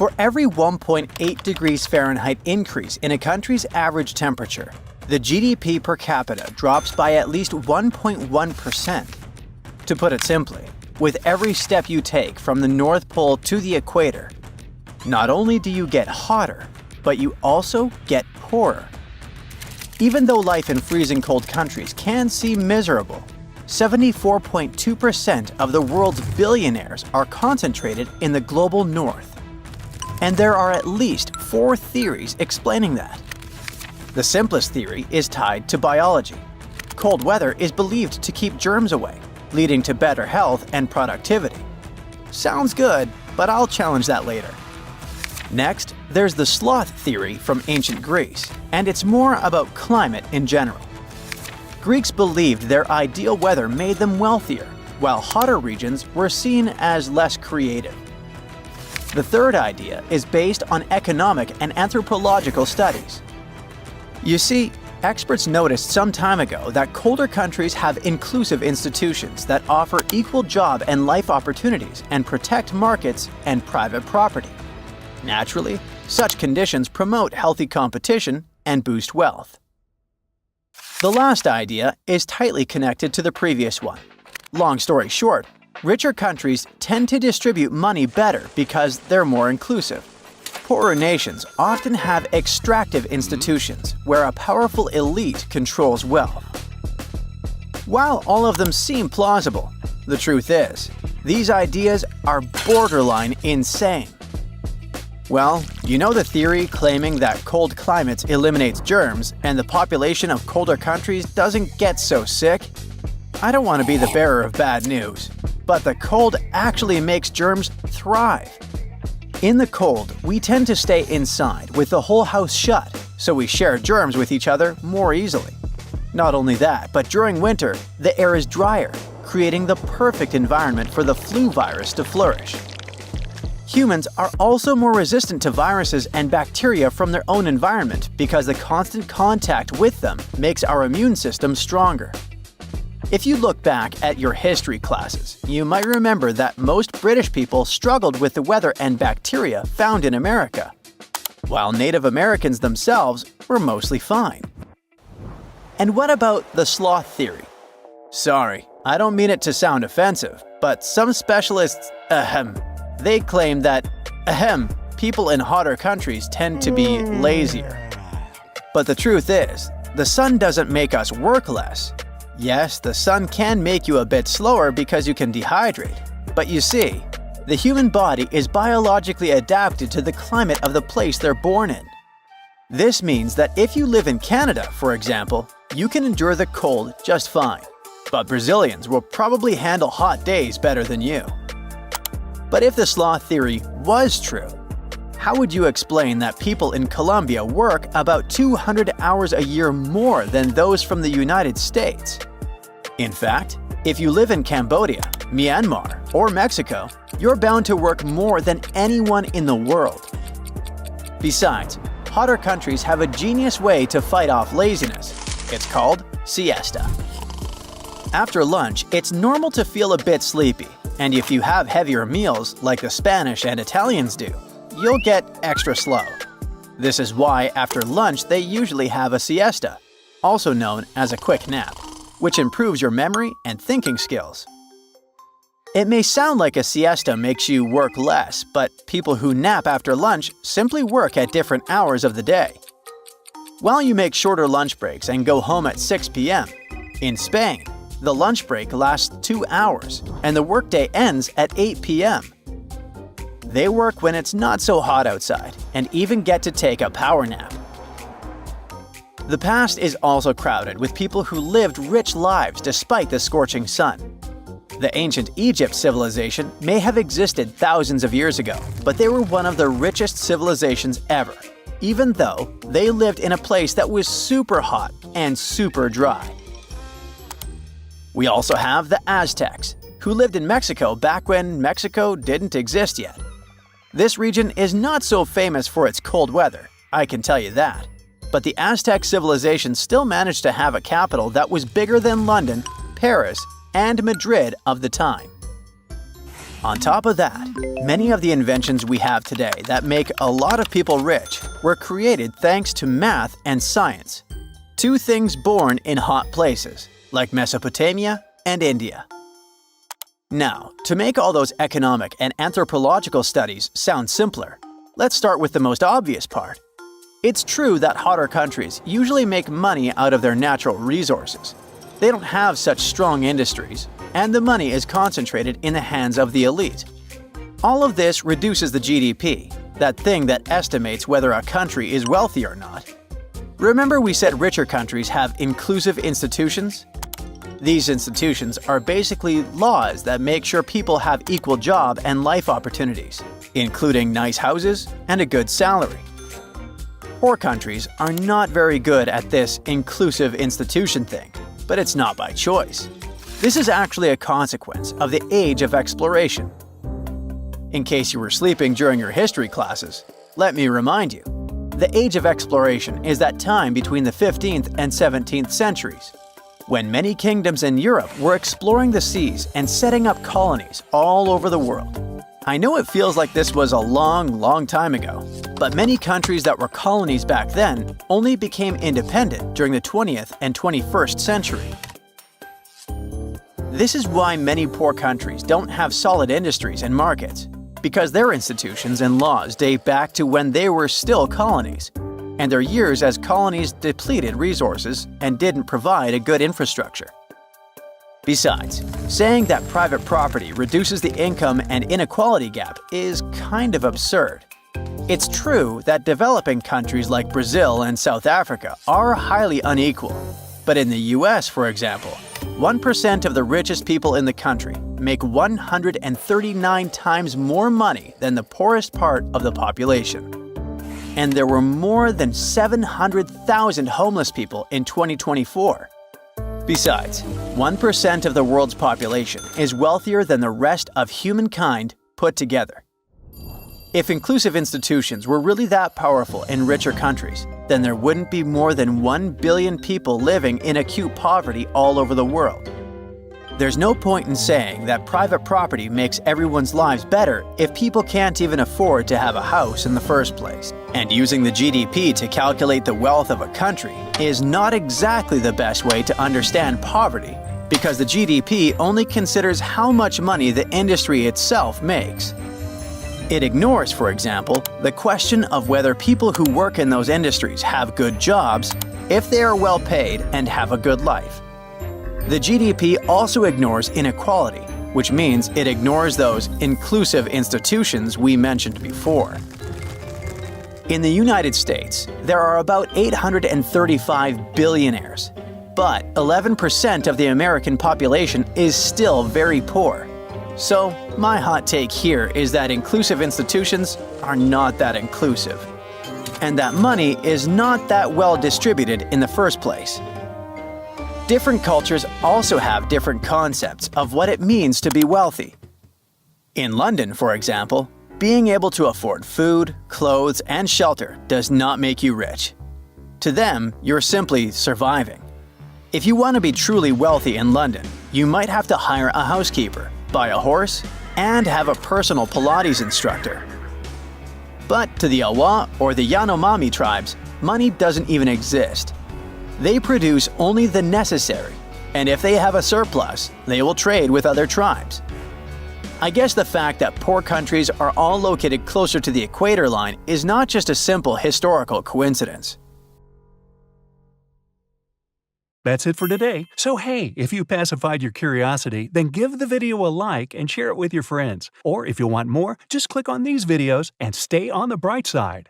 For every 1.8 degrees Fahrenheit increase in a country's average temperature, the GDP per capita drops by at least 1.1%. To put it simply, with every step you take from the North Pole to the equator, not only do you get hotter, but you also get poorer. Even though life in freezing cold countries can seem miserable, 74.2% of the world's billionaires are concentrated in the global north. And there are at least 4 theories explaining that. The simplest theory is tied to biology. Cold weather is believed to keep germs away, leading to better health and productivity. Sounds good, but I'll challenge that later. Next, there's the sloth theory from ancient Greece, and it's more about climate in general. Greeks believed their ideal weather made them wealthier, while hotter regions were seen as less creative. The third idea is based on economic and anthropological studies. You see, experts noticed some time ago that colder countries have inclusive institutions that offer equal job and life opportunities and protect markets and private property. Naturally, such conditions promote healthy competition and boost wealth. The last idea is tightly connected to the previous one. Long story short, richer countries tend to distribute money better because they're more inclusive. Poorer nations often have extractive institutions where a powerful elite controls wealth. While all of them seem plausible, the truth is, these ideas are borderline insane. Well, you know the theory claiming that cold climates eliminates germs and the population of colder countries doesn't get so sick? I don't want to be the bearer of bad news, but the cold actually makes germs thrive. In the cold, we tend to stay inside with the whole house shut, so we share germs with each other more easily. Not only that, but during winter, the air is drier, creating the perfect environment for the flu virus to flourish. Humans are also more resistant to viruses and bacteria from their own environment because the constant contact with them makes our immune system stronger. If you look back at your history classes, you might remember that most British people struggled with the weather and bacteria found in America, while Native Americans themselves were mostly fine. And what about the sloth theory? Sorry, I don't mean it to sound offensive, but some specialists, they claim that, people in hotter countries tend to be lazier. But the truth is, the sun doesn't make us work less. Yes, the sun can make you a bit slower because you can dehydrate. But you see, the human body is biologically adapted to the climate of the place they're born in. This means that if you live in Canada, for example, you can endure the cold just fine. But Brazilians will probably handle hot days better than you. But if the sloth theory was true, how would you explain that people in Colombia work about 200 hours a year more than those from the United States? In fact, if you live in Cambodia, Myanmar, or Mexico, you're bound to work more than anyone in the world. Besides, hotter countries have a genius way to fight off laziness. It's called siesta. After lunch, it's normal to feel a bit sleepy, and if you have heavier meals like the Spanish and Italians do, you'll get extra slow. This is why after lunch they usually have a siesta, also known as a quick nap, which improves your memory and thinking skills. It may sound like a siesta makes you work less, but people who nap after lunch simply work at different hours of the day. While you make shorter lunch breaks and go home at 6 p.m., in Spain, the lunch break lasts 2 hours and the workday ends at 8 p.m. They work when it's not so hot outside and even get to take a power nap. The past is also crowded with people who lived rich lives despite the scorching sun. The ancient Egypt civilization may have existed thousands of years ago, but they were one of the richest civilizations ever, even though they lived in a place that was super hot and super dry. We also have the Aztecs, who lived in Mexico back when Mexico didn't exist yet. This region is not so famous for its cold weather, I can tell you that. But the Aztec civilization still managed to have a capital that was bigger than London, Paris, and Madrid of the time. On top of that, many of the inventions we have today that make a lot of people rich were created thanks to math and science. Two things born in hot places, like Mesopotamia and India. Now, to make all those economic and anthropological studies sound simpler, let's start with the most obvious part. It's true that hotter countries usually make money out of their natural resources. They don't have such strong industries, and the money is concentrated in the hands of the elite. All of this reduces the GDP, that thing that estimates whether a country is wealthy or not. Remember we said richer countries have inclusive institutions? These institutions are basically laws that make sure people have equal job and life opportunities, including nice houses and a good salary. Poor countries are not very good at this inclusive institution thing, but it's not by choice. This is actually a consequence of the age of exploration. In case you were sleeping during your history classes, let me remind you. The age of exploration is that time between the 15th and 17th centuries, when many kingdoms in Europe were exploring the seas and setting up colonies all over the world. I know it feels like this was a long time ago, but many countries that were colonies back then only became independent during the 20th and 21st century. This is why many poor countries don't have solid industries and markets, because their institutions and laws date back to when they were still colonies, and their years as colonies depleted resources and didn't provide a good infrastructure. Besides, saying that private property reduces the income and inequality gap is kind of absurd. It's true that developing countries like Brazil and South Africa are highly unequal, but in the US, for example, 1% of the richest people in the country make 139 times more money than the poorest part of the population. And there were more than 700,000 homeless people in 2024. Besides, 1% of the world's population is wealthier than the rest of humankind put together. If inclusive institutions were really that powerful in richer countries, then there wouldn't be more than 1 billion people living in acute poverty all over the world. There's no point in saying that private property makes everyone's lives better if people can't even afford to have a house in the first place. And using the GDP to calculate the wealth of a country is not exactly the best way to understand poverty, because the GDP only considers how much money the industry itself makes. It ignores, for example, the question of whether people who work in those industries have good jobs, if they are well paid and have a good life. The GDP also ignores inequality, which means it ignores those inclusive institutions we mentioned before. In the United States, there are about 835 billionaires, but 11% of the American population is still very poor. So, my hot take here is that inclusive institutions are not that inclusive, and that money is not that well distributed in the first place. Different cultures also have different concepts of what it means to be wealthy. In London, for example, being able to afford food, clothes, and shelter does not make you rich. To them, you're simply surviving. If you want to be truly wealthy in London, you might have to hire a housekeeper, buy a horse, and have a personal Pilates instructor. But to the Awa or the Yanomami tribes, money doesn't even exist. They produce only the necessary, and if they have a surplus, they will trade with other tribes. I guess the fact that poor countries are all located closer to the equator line is not just a simple historical coincidence. That's it for today. So hey, if you pacified your curiosity, then give the video a like and share it with your friends. Or if you want more, just click on these videos and stay on the bright side.